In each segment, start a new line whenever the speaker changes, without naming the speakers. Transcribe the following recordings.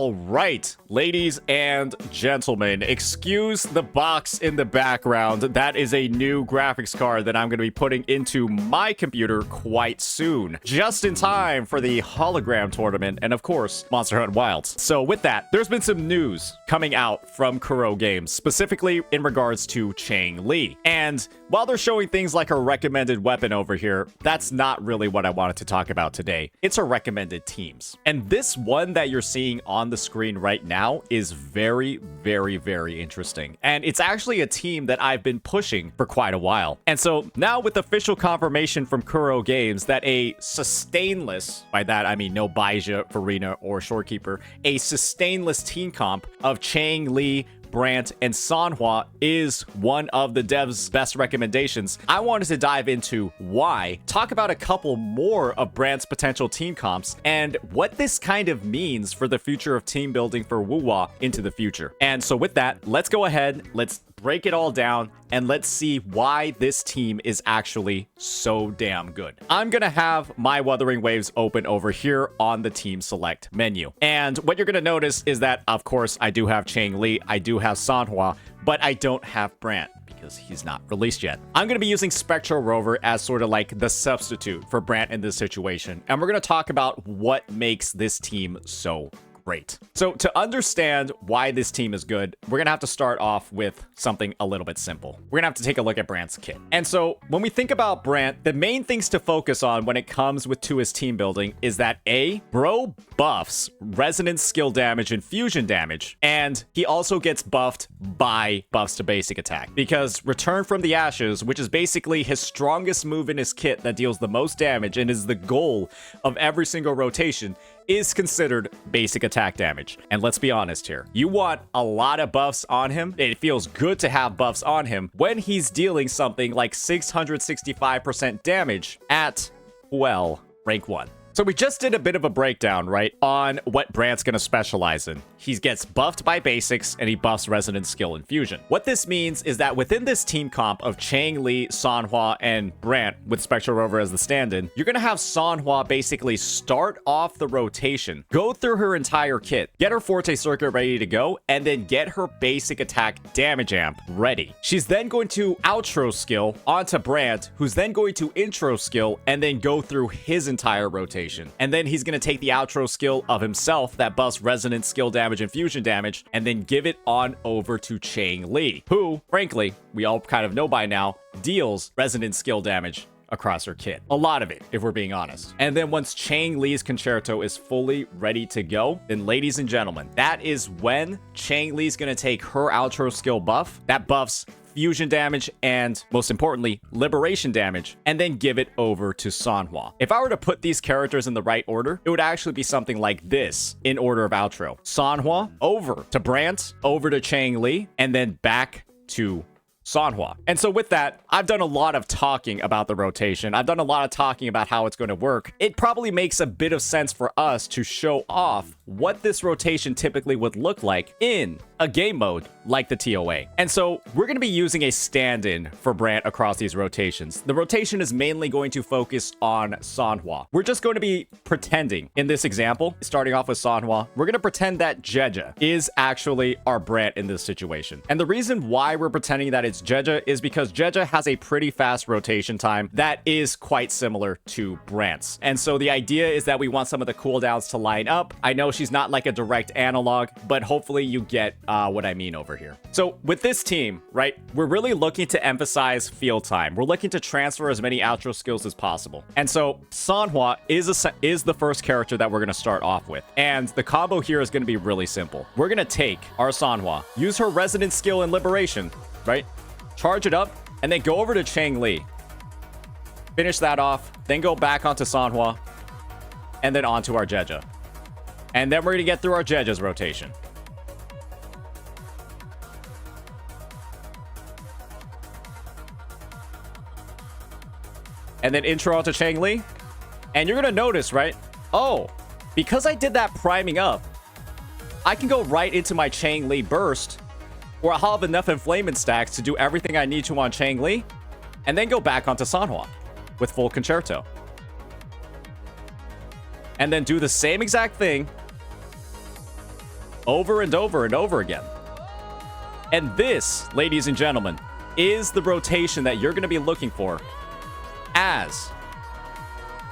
All right, ladies and gentlemen, excuse the box in the background. That is a new graphics card that I'm going to be putting into my computer quite soon, just in time for the hologram tournament and, of course, Monster Hunter Wilds. So with that, there's been some news coming out from Kuro Games, specifically in regards to Chang Li. And while they're showing things like her recommended weapon over here, that's not really what I wanted to talk about today. It's her recommended teams. And this one that you're seeing on the screen right now is very, very, very interesting. And it's actually a team that I've been pushing for quite a while. And so now with official confirmation from Kuro Games that a sustainless, by that I mean no Baija, Farina, or Shorekeeper, a sustainless team comp of Chang Li, Brant, and Sanhua is one of the devs' best recommendations. I wanted to dive into why, talk about a couple more of Brant's potential team comps, and what this kind of means for the future of team building for Wuwa into the future. And so with that, let's go ahead, let's break it all down, and let's see why this team is actually so damn good. I'm gonna have my Wuthering Waves open over here on the team select menu. And what you're gonna notice is that, of course, I do have Chang Li, I do have Sanhua, but I don't have Brant because he's not released yet. I'm going to be using Spectral Rover as sort of like the substitute for Brant in this situation. And we're going to talk about what makes this team so great. So to understand why this team is good, we're gonna have to start off with something a little bit simple. We're gonna have to take a look at Brant's kit. And so when we think about Brant, the main things to focus on when it comes to his team building is that A, bro buffs resonance skill damage and fusion damage, and he also gets buffed by buffs to basic attack, because Return from the Ashes, which is basically his strongest move in his kit that deals the most damage and is the goal of every single rotation, is considered basic attack damage. And let's be honest here, you want a lot of buffs on him. It feels good to have buffs on him when he's dealing something like 665% damage at, well, rank 1. So we just did a bit of a breakdown, right, on what Brant's going to specialize in. He gets buffed by basics, and he buffs resonance skill and fusion. What this means is that within this team comp of Chang Li, Sanhua, and Brant, with Spectral Rover as the stand-in, you're going to have Sanhua basically start off the rotation, go through her entire kit, get her Forte Circuit ready to go, and then get her basic attack damage amp ready. She's then going to outro skill onto Brant, who's then going to intro skill, and then go through his entire rotation. And then he's going to take the outro skill of himself that buffs resonance skill damage and fusion damage, and then give it on over to Chang Li, who, frankly, we all kind of know by now, deals resonance skill damage across her kit. A lot of it, if we're being honest. And then once Chang Li's concerto is fully ready to go, then ladies and gentlemen, that is when Chang Li's going to take her outro skill buff that buffs fusion damage and, most importantly, liberation damage, and then give it over to Sanhua. If I were to put these characters in the right order, it would actually be something like this in order of outro. Sanhua over to Brant, over to Chang Li, and then back to Sanhua. And so with that, I've done a lot of talking about the rotation. I've done a lot of talking about how it's going to work. It probably makes a bit of sense for us to show off what this rotation typically would look like in a game mode like the TOA. And so we're going to be using a stand-in for Brant across these rotations. The rotation is mainly going to focus on Sanhua. We're just going to be pretending in this example, starting off with Sanhua, we're going to pretend that Jeja is actually our Brant in this situation. And the reason why we're pretending that it's Jeja is because Jeja has a pretty fast rotation time that is quite similar to Brant's. And so the idea is that we want some of the cooldowns to line up. I know she's not like a direct analog, but hopefully you get what I mean over here. So with this team, right, we're really looking to emphasize field time. We're looking to transfer as many outro skills as possible. And so Sanhua is the first character that we're going to start off with. And the combo here is going to be really simple. We're going to take our Sanhua, use her resonance skill and liberation, right? Charge it up, and then go over to Chang Li. Finish that off, then go back onto Sanhua, and then onto our Jeja. And then we're going to get through our Jeja's rotation. And then intro onto Chang Li. And you're going to notice, right? Oh, because I did that priming up, I can go right into my Chang Li burst, or I'll have enough inflamement stacks to do everything I need to on Chang Li, and then go back onto Sanhua with full concerto. And then do the same exact thing over and over and over again. And this, ladies and gentlemen, is the rotation that you're going to be looking for as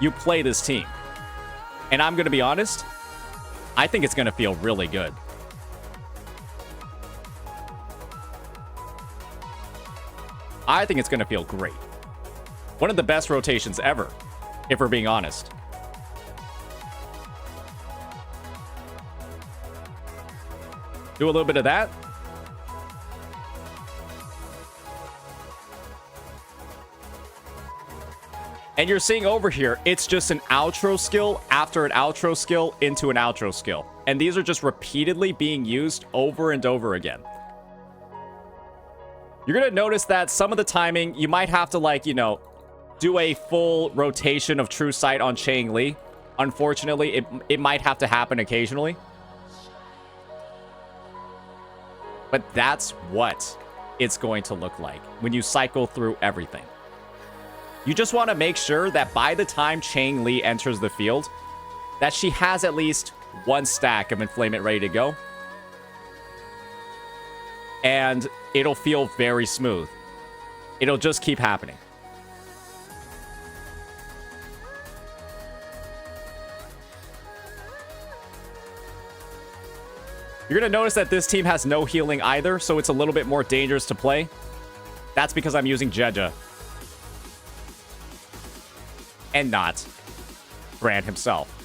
you play this team. And I'm going to be honest, I think it's going to feel really good. I think it's going to feel great. One of the best rotations ever, if we're being honest. Do a little bit of that. And you're seeing over here, it's just an outro skill after an outro skill into an outro skill. And these are just repeatedly being used over and over again. You're going to notice that some of the timing, you might have to, like, you know, do a full rotation of True Sight on Chang Li. Unfortunately, it might have to happen occasionally. But that's what it's going to look like when you cycle through everything. You just want to make sure that by the time Chang Li enters the field, that she has at least one stack of Inflamement ready to go. And it'll feel very smooth. It'll just keep happening. You're going to notice that this team has no healing either, so it's a little bit more dangerous to play. That's because I'm using Jeja. And not Brant himself.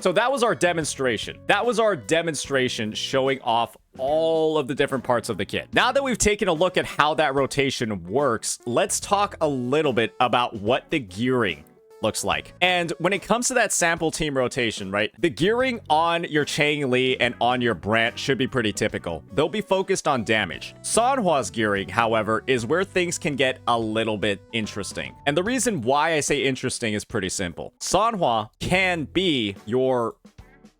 So that was our demonstration. That was our demonstration showing off all of the different parts of the kit. Now that we've taken a look at how that rotation works, let's talk a little bit about what the gearing looks like. And when it comes to that sample team rotation, right, the gearing on your Chang Li and on your Brant should be pretty typical. They'll be focused on damage. Sanhwa's gearing, however, is where things can get a little bit interesting. And the reason why I say interesting is pretty simple. Sanhwa can be your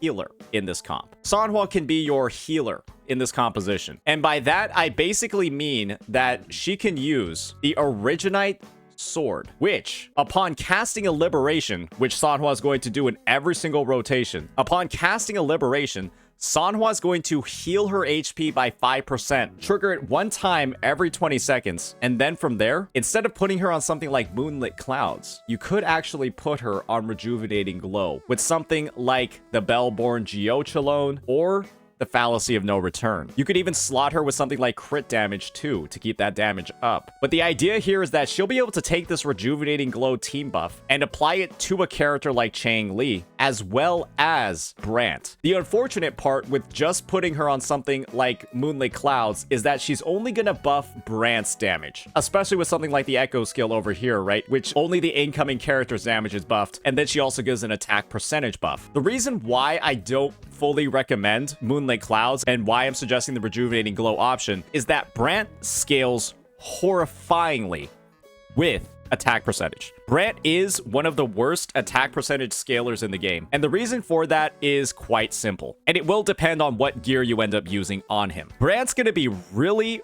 healer in this comp. Sanhwa can be your healer in this composition. And by that, I basically mean that she can use the Originite Sword, which, upon casting a Liberation, which Sanhwa is going to do in every single rotation, upon casting a Liberation, Sanhwa is going to heal her HP by 5%, trigger it one time every 20 seconds, and then from there, instead of putting her on something like Moonlit Clouds, you could actually put her on Rejuvenating Glow with something like the Bellborn Geochalone or the Fallacy of No Return. You could even slot her with something like crit damage too to keep that damage up. But the idea here is that she'll be able to take this Rejuvenating Glow team buff and apply it to a character like Chang Li, as well as Brant. The unfortunate part with just putting her on something like Moonlit Clouds is that she's only gonna buff Brant's damage, especially with something like the Echo skill over here, right? Which only the incoming character's damage is buffed, and then she also gives an attack percentage buff. The reason why I don't fully recommend Moonlit Clouds and why I'm suggesting the Rejuvenating Glow option is that Brant scales horrifyingly with attack percentage. Brant is one of the worst attack percentage scalers in the game, and the reason for that is quite simple, and it will depend on what gear you end up using on him. Brant's gonna be really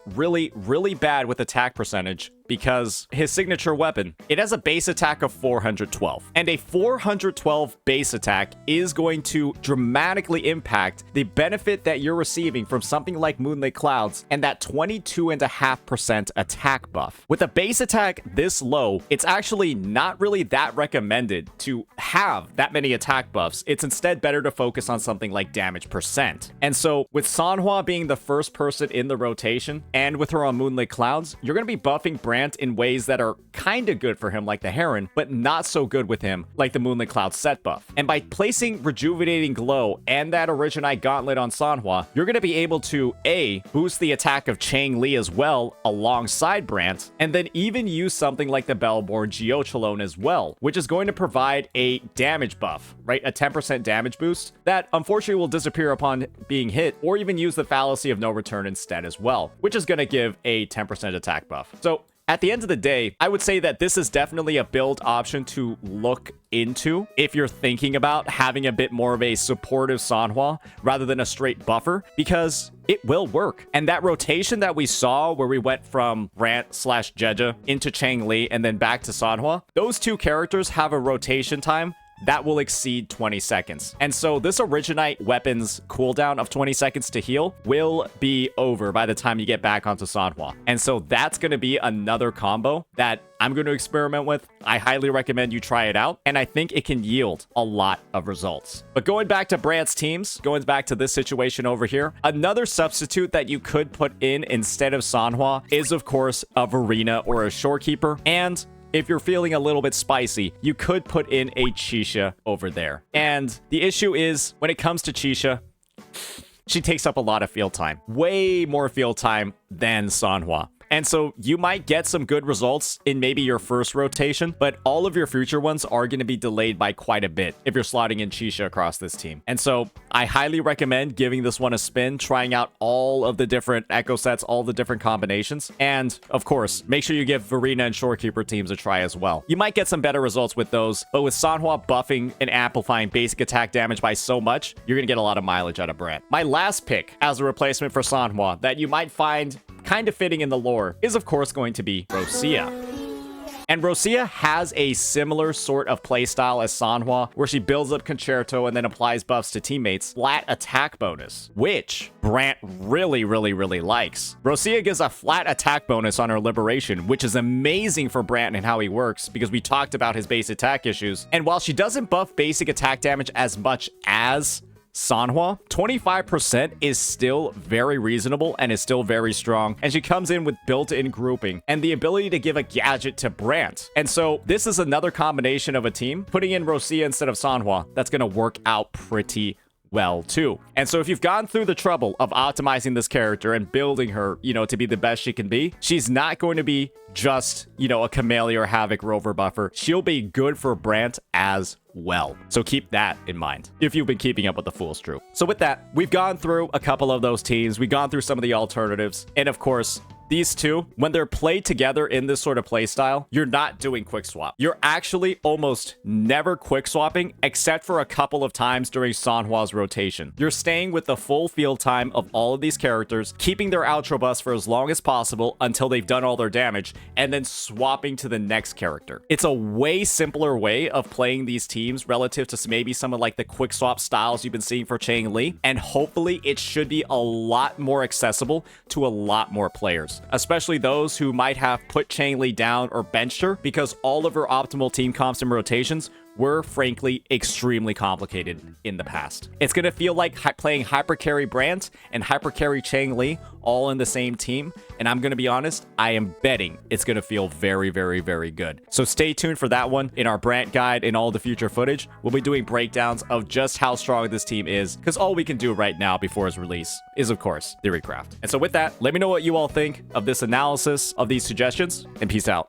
bad with attack percentage because his signature weapon, it has a base attack of 412, and a 412 base attack is going to dramatically impact the benefit that you're receiving from something like Moonlit Clouds and that 22.5% attack buff. With a base attack this low, it's actually not really that recommended to have that many attack buffs. It's instead better to focus on something like damage percent. And so with Sanhwa being the first person in the rotation and with her on Moonlit Clouds, you're going to be buffing Brant in ways that are kind of good for him like the Heron, but not so good with him like the Moonlit Clouds set buff. And by placing Rejuvenating Glow and that Originite Gauntlet on Sanhwa, you're going to be able to A, boost the attack of Chang Li as well alongside Brant, and then even use something like the Bellborn Geochalone as well, which is going to provide a damage buff, right? A 10% damage boost that unfortunately will disappear upon being hit, or even use the Fallacy of No Return instead as well, which is going to give a 10% attack buff. So at the end of the day, I would say that this is definitely a build option to look into if you're thinking about having a bit more of a supportive Sanhwa rather than a straight buffer, because it will work. And that rotation that we saw where we went from Brant/Jeja into Chang Li and then back to Sanhwa, those two characters have a rotation time that will exceed 20 seconds. And so this Originite weapon's cooldown of 20 seconds to heal will be over by the time you get back onto Sanhua. And so that's going to be another combo that I'm going to experiment with. I highly recommend you try it out, and I think it can yield a lot of results. But going back to Brant's teams, going back to this situation over here, another substitute that you could put in instead of Sanhua is, of course, a Verena or a Shorekeeper. And if you're feeling a little bit spicy, you could put in a Chisha over there. And the issue is, when it comes to Chisha, she takes up a lot of field time. Way more field time than Sanhua. And so you might get some good results in maybe your first rotation, but all of your future ones are going to be delayed by quite a bit if you're slotting in Chisha across this team. And so I highly recommend giving this one a spin, trying out all of the different echo sets, all the different combinations. And of course, make sure you give Verena and Shorekeeper teams a try as well. You might get some better results with those, but with Sanhua buffing and amplifying basic attack damage by so much, you're going to get a lot of mileage out of Brant. My last pick as a replacement for Sanhua that you might find kind of fitting in the lore is, of course, going to be Rosia. And Rosia has a similar sort of playstyle as Sanhua, where she builds up Concerto and then applies buffs to teammates. Flat attack bonus, which Brant really likes. Rosia gives a flat attack bonus on her Liberation, which is amazing for Brant and how he works, because we talked about his base attack issues. And while she doesn't buff basic attack damage as much as Sanhua, 25% is still very reasonable and is still very strong, and she comes in with built-in grouping and the ability to give a gadget to Brant. And so this is another combination of a team. Putting in Rosia instead of Sanhua, that's going to work out pretty well too. And so if you've gone through the trouble of optimizing this character and building her, to be the best she can be, she's not going to be just, a Camellia or Havoc rover buffer. She'll be good for Brant as well. So keep that in mind if you've been keeping up with the Fool's Troop. So with that, we've gone through a couple of those teams. We've gone through some of the alternatives. And of course, these two, when they're played together in this sort of play style, you're not doing quick swap. You're actually almost never quick swapping, except for a couple of times during Sanhua's rotation. You're staying with the full field time of all of these characters, keeping their outro bus for as long as possible until they've done all their damage, and then swapping to the next character. It's a way simpler way of playing these teams relative to maybe some of like the quick swap styles you've been seeing for Chang Li, and hopefully it should be a lot more accessible to a lot more players, especially those who might have put Chang Li down or benched her because all of her optimal team comps and rotations were frankly extremely complicated in the past. It's going to feel like playing hypercarry Brant and hypercarry Chang Li all in the same team, and I'm going to be honest, I am betting it's going to feel very good. So stay tuned for that one. In our Brant guide and all the future footage, we'll be doing breakdowns of just how strong this team is, because all we can do right now before his release is, of course, Theorycraft. And so with that, let me know what you all think of this analysis, of these suggestions, and peace out.